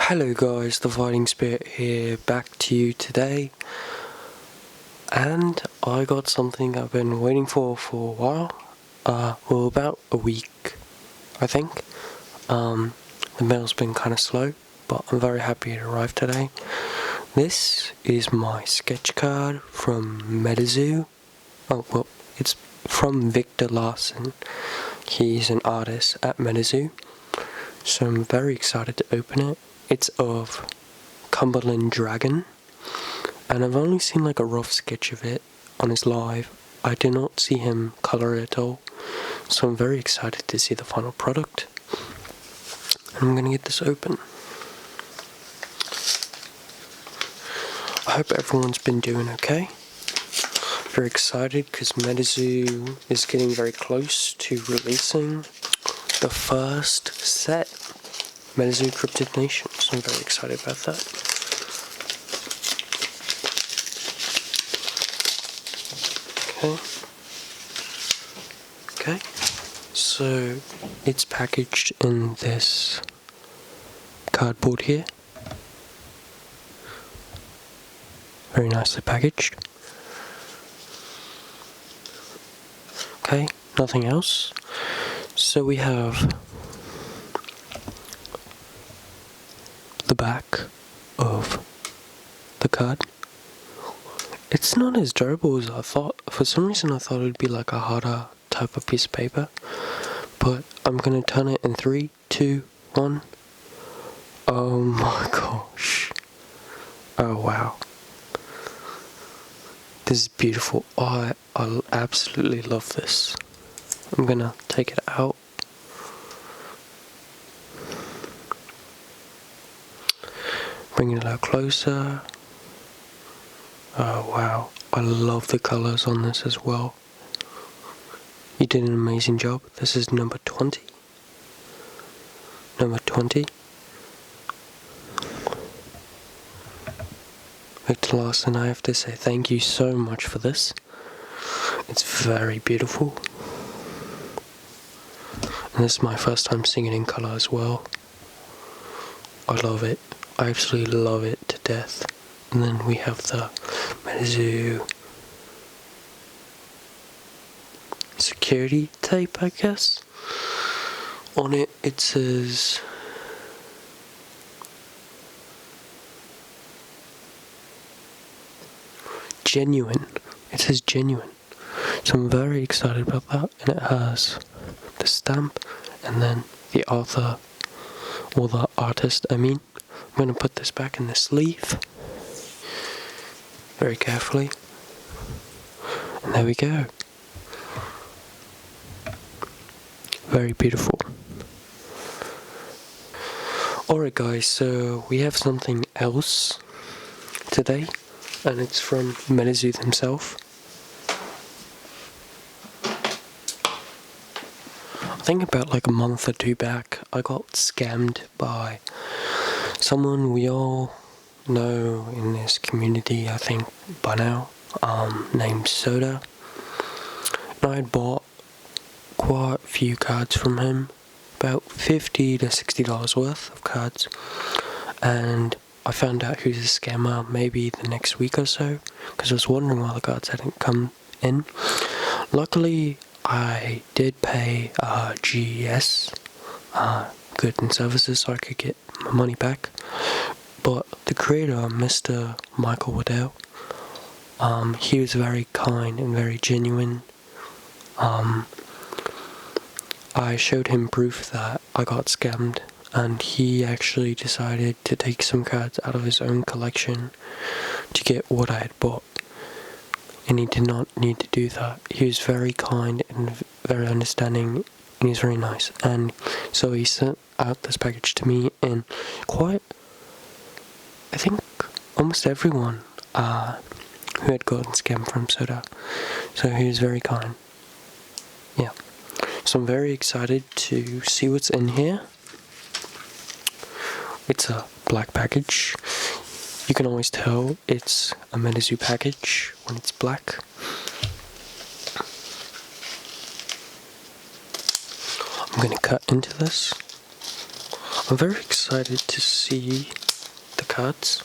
Hello guys, the Fighting Spirit here, back to you today, and I got something I've been waiting for a while, well about a week, I think. The mail's been kind of slow, but I'm very happy it arrived today. This is my Sketchcaard from Metazoo. Oh, well, it's from Victor Larson. He's an artist at Metazoo, so I'm very excited to open it. It's of Cumberland Dragon, and I've only seen like a rough sketch of it on his live. I did not see him colour it at all, so I'm very excited to see the final product. And I'm gonna get this open. I hope everyone's been doing okay. Very excited because Metazoo is getting very close to releasing the first set, Metazoo Cryptid Nation, so I'm very excited about that. Okay, so it's packaged in this cardboard here. Very nicely packaged. Okay, nothing else. So we have the back of the card. It's not as durable as I thought. For some reason I thought it would be like a harder type of piece of paper, but I'm gonna turn it in 3, 2, 1. Oh my gosh. Oh wow. This is beautiful. I absolutely love this. I'm gonna take it out. Bring it a little closer. Oh wow, I love the colours on this as well. You did an amazing job. This is number 20. Number 20. Victor Larson, I have to say thank you so much for this. It's very beautiful. And this is my first time seeing it in colour as well. I love it. I absolutely love it to death. And then we have the Metazoo security tape, I guess. On it, it says genuine. It says genuine. So I'm very excited about that. And it has the stamp and then the author, or the artist, I mean. I'm going to put this back in the sleeve very carefully, and there we go. Very beautiful. Alright guys, so we have something else today, and it's from Metazoo himself. I think about like a month or two back, I got scammed by someone we all know in this community, I think by now, named Soda. And I had bought quite a few cards from him, about $50 to $60 worth of cards, and I found out who's a scammer maybe the next week or so, because I was wondering why the cards hadn't come in. Luckily, I did pay GES, goods and services, so I could get my money back. But the creator, Mr. Michael Waddell, he was very kind and very genuine. I showed him proof that I got scammed, and he actually decided to take some cards out of his own collection to get what I had bought. And he did not need to do that. He was very kind and very understanding, and he's very nice. And so he sent out this package to me, and I think almost everyone who had gotten scammed from Soda. So he was very kind. Yeah. So I'm very excited to see what's in here. It's a black package. You can always tell it's a Metazoo package when it's black. I'm going to cut into this. I'm very excited to see the cards.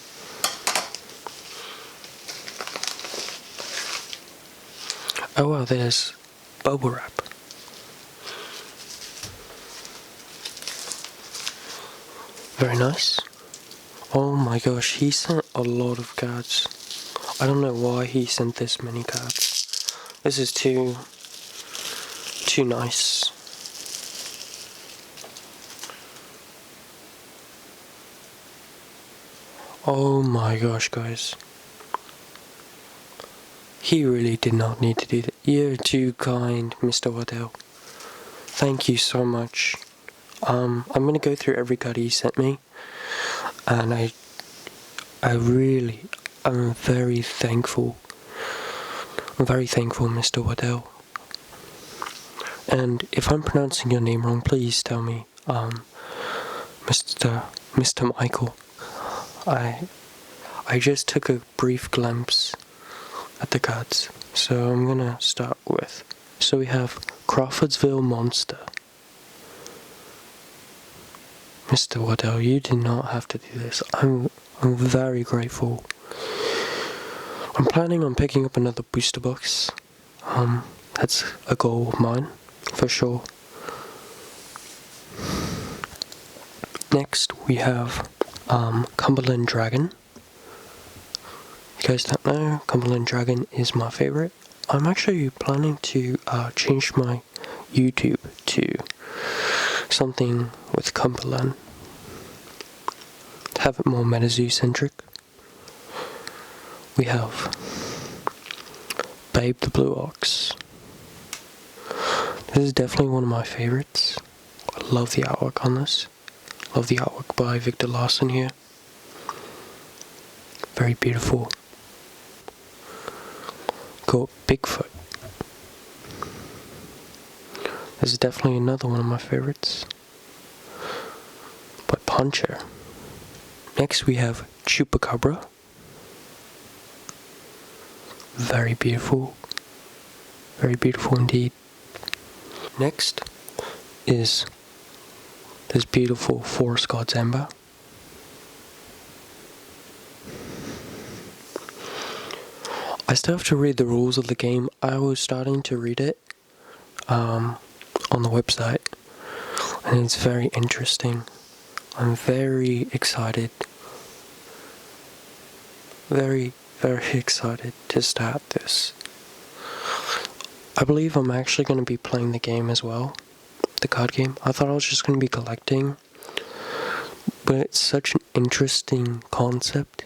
Oh wow, there's bubble wrap. Very nice. Oh my gosh, he sent a lot of cards. I don't know why he sent this many cards. This is too nice. Oh my gosh, guys. He really did not need to do that. You're too kind, Mr. Waddell. Thank you so much. I'm gonna go through every card he sent me, and I'm very thankful. I'm very thankful, Mr. Waddell. And if I'm pronouncing your name wrong, please tell me, Mr. Michael. I just took a brief glimpse at the cards, so I'm gonna start with. So we have Crawfordsville Monster. Mr. Waddell, you did not have to do this. I'm very grateful. I'm planning on picking up another booster box. That's a goal of mine, for sure. Next, we have Cumberland Dragon. If you guys don't know, Cumberland Dragon is my favorite. I'm actually planning to change my YouTube to something with Cumberland. Have it more Metazoo centric. We have Babe the Blue Ox. This is definitely one of my favorites. I love the artwork on this. Love the artwork by Victor Larson here. Very beautiful. Got Bigfoot. This is definitely another one of my favorites. By Puncher. Next we have Chupacabra. Very beautiful. Very beautiful indeed. Next is this beautiful Forest God's Ember. I still have to read the rules of the game. I was starting to read it on the website, and it's very interesting. I'm very excited. Very excited to start this. I believe I'm actually going to be playing the game as well. The card game. I thought I was just going to be collecting, but it's such an interesting concept,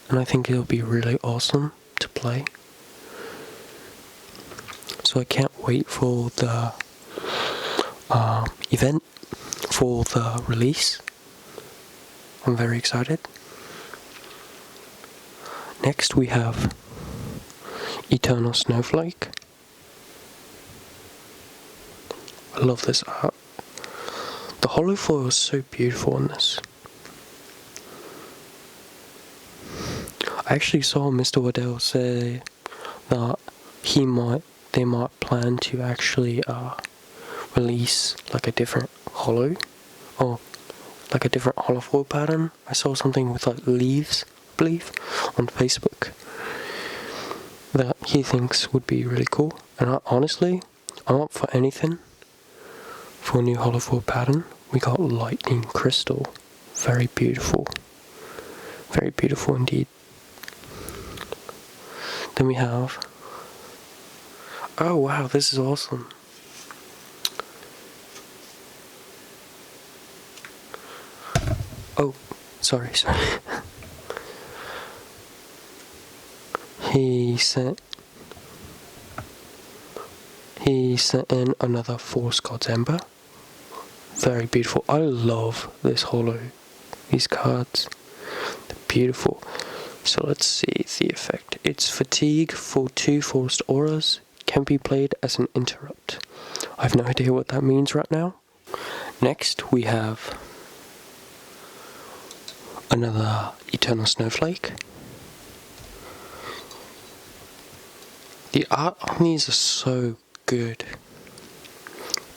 and I think it'll be really awesome to play. So I can't wait for the event, for the release. I'm very excited. Next we have Eternal Snowflake. I love this art. The holo foil is so beautiful in this. I actually saw Mr. Waddell say that they might plan to actually release like a different holo, or like a different holofoil pattern. I saw something with like leaves, I believe, on Facebook that he thinks would be really cool. And honestly, I'm up for anything for a new holofoil pattern. We got Lightning Crystal. Very beautiful. Very beautiful indeed. Then we have... Oh wow, this is awesome. Oh, sorry. He sent in another Force God's Ember. Very beautiful. I love this holo. These cards. They're beautiful. So let's see the effect. It's fatigue for 2 forced auras. Can be played as an interrupt. I have no idea what that means right now. Next we have another Eternal Snowflake. The art on these are so good.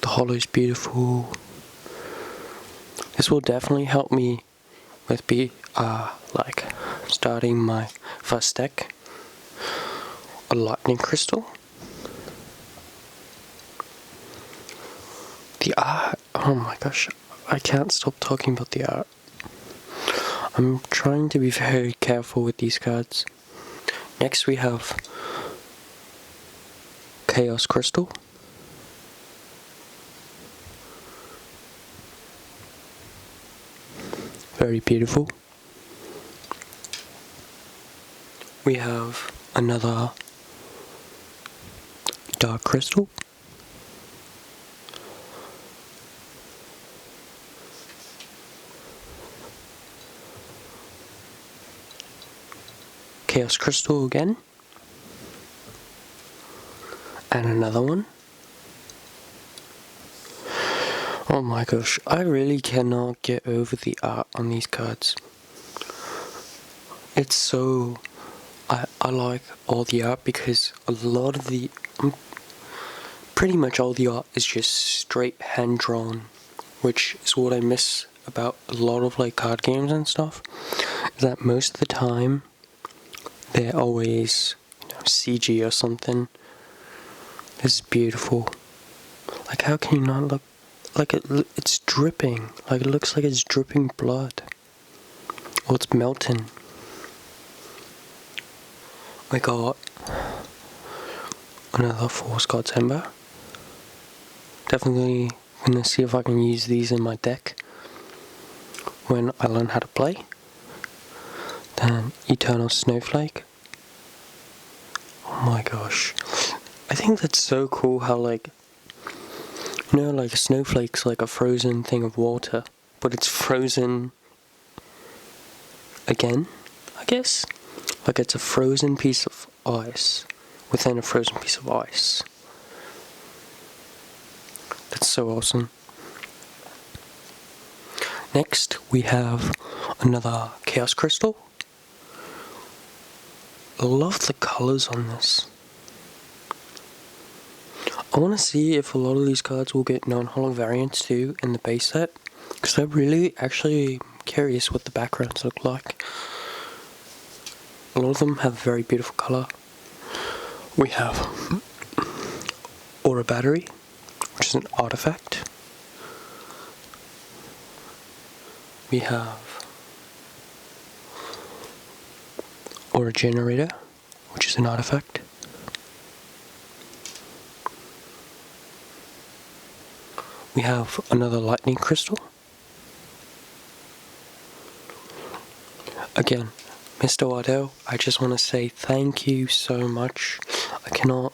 The holo's beautiful. This will definitely help me with starting my first deck. A lightning crystal. The art, oh my gosh, I can't stop talking about the art. I'm trying to be very careful with these cards. Next we have Chaos Crystal. Very beautiful. We have another Dark Crystal. Chaos Crystal again. And another one. Oh my gosh, I really cannot get over the art on these cards. It's so... I like all the art because a lot of the... pretty much all the art is just straight hand drawn, which is what I miss about a lot of card games and stuff, is that most of the time they're always CG or something. This is beautiful. How can you not look it's dripping? It looks like it's dripping blood, or it's melting. I got another Force God's Ember. Definitely gonna see if I can use these in my deck when I learn how to play. Then Eternal Snowflake. Oh my gosh. I think that's so cool how a snowflake's like a frozen thing of water, but it's frozen again, I guess? It's a frozen piece of ice within a frozen piece of ice. That's so awesome. Next, we have another Chaos Crystal. I love the colors on this. I want to see if a lot of these cards will get non-holo variants too in the base set, because I'm really actually curious what the backgrounds look like. A lot of them have very beautiful color. We have Aura Battery, which is an artifact. We have Aura Generator, which is an artifact. We have another Lightning Crystal. Again, Mr. Waddell, I just want to say thank you so much. I cannot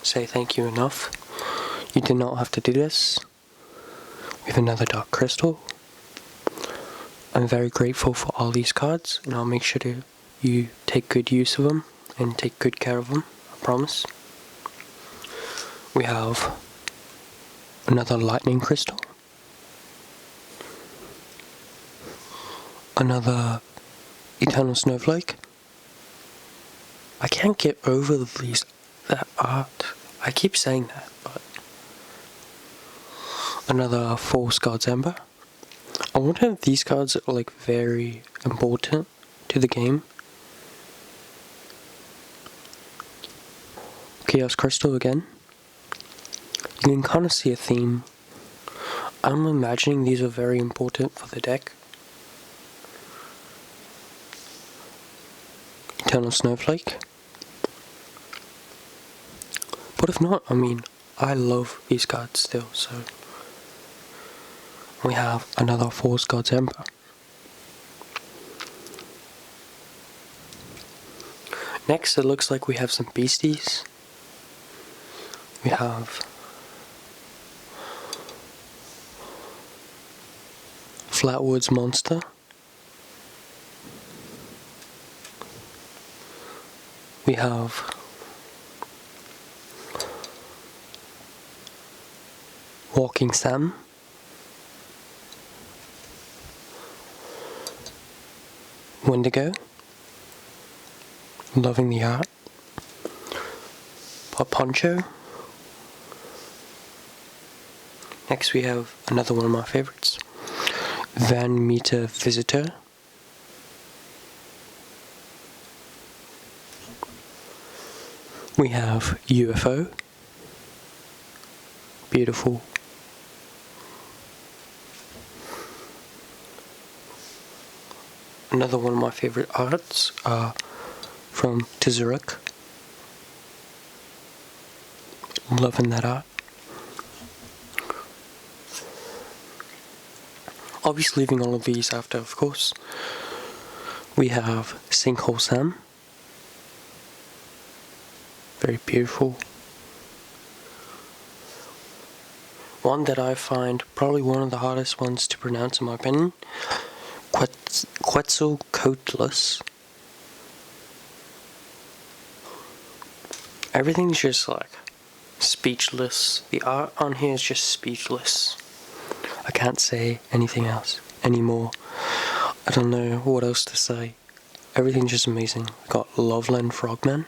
say thank you enough. You did not have to do this. We have another Dark Crystal. I'm very grateful for all these cards, and I'll make sure you take good use of them and take good care of them, I promise. We have another Lightning Crystal. Another Eternal Snowflake. I can't get over that art. I keep saying that, but... Another Force God's Ember. I wonder if these cards are very important to the game. Chaos Crystal again. You can kind of see a theme. I'm imagining these are very important for the deck. Eternal Snowflake. But if not, I love these cards still, so... We have another Force God's Ember. Next, it looks like we have some beasties. We have Flatwoods Monster. We have Walking Sam. Wendigo. Loving the art. Pop Poncho. Next we have another one of my favorites, Van Meter Visitor. We have UFO, beautiful. Another one of my favorite arts are from Tzurich. Loving that art. I'll be leaving all of these after, of course. We have Sinkhole Sam. Very beautiful. One that I find probably one of the hardest ones to pronounce in my opinion, Quetzalcoatlus. Everything's just like speechless. The art on here is just speechless. I can't say anything else anymore. I don't know what else to say. Everything's just amazing. We got Loveland Frogman.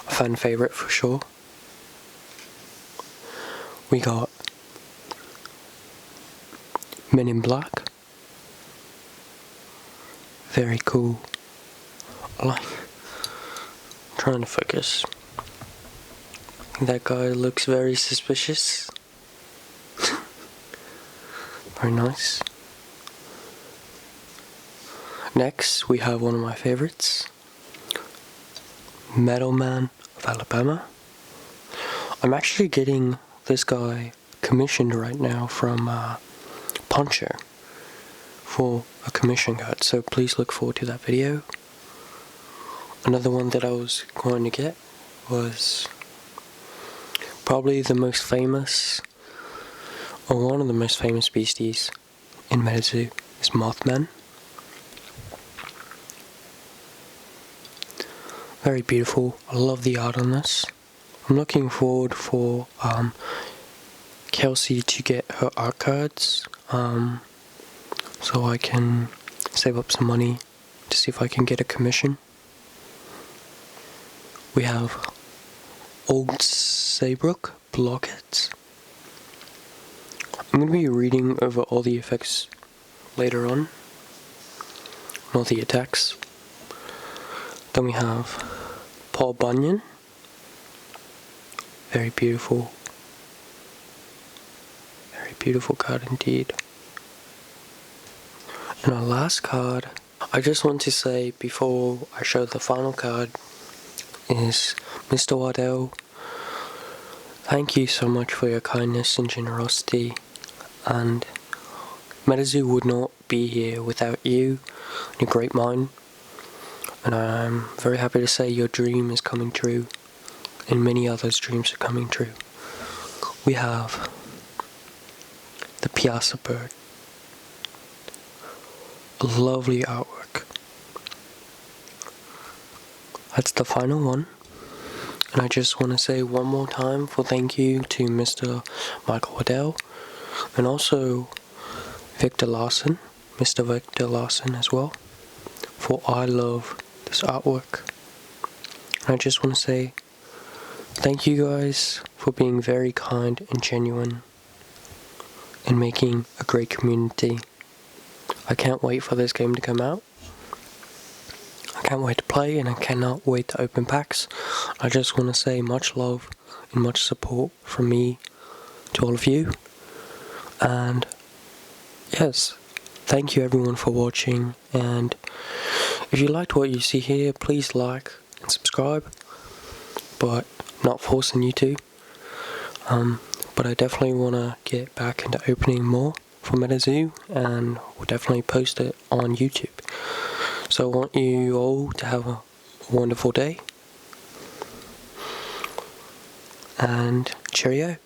A fan favorite for sure. We got Men in Black. Very cool. I'm trying to focus. That guy looks very suspicious. Very nice. Next, we have one of my favorites, Metal Man of Alabama. I'm actually getting this guy commissioned right now from Poncho for a commission card, so please look forward to that video. Another one that I was going to get was probably the most famous, or one of the most famous beasties in Metazoo is Mothman. Very beautiful. I love the art on this. I'm looking forward for Kelsey to get her art cards, so I can save up some money to see if I can get a commission. We have Old Saybrook Blockheads. I'm going to be reading over all the effects later on, all the attacks. Then we have Paul Bunyan. Very beautiful. Very beautiful card indeed. And our last card, I just want to say before I show the final card, is Mr. Waddell. Thank you so much for your kindness and generosity, and Metazoo would not be here without you and your great mind, and I'm very happy to say your dream is coming true, and many others' dreams are coming true. We have the Piazza Bird. A lovely artwork. That's the final one. And I just want to say one more time for thank you to Mr. Michael Waddell, and also Victor Larson, Mr. Victor Larson as well, for I love this artwork. And I just want to say thank you guys for being very kind and genuine and making a great community. I can't wait for this game to come out. I can't wait to play, and I cannot wait to open packs. I just want to say much love and much support from me to all of you. And yes, thank you everyone for watching, and if you liked what you see here, please like and subscribe, but not forcing you to. But I definitely want to get back into opening more for Metazoo, and we'll definitely post it on YouTube. So I want you all to have a wonderful day, and cheerio.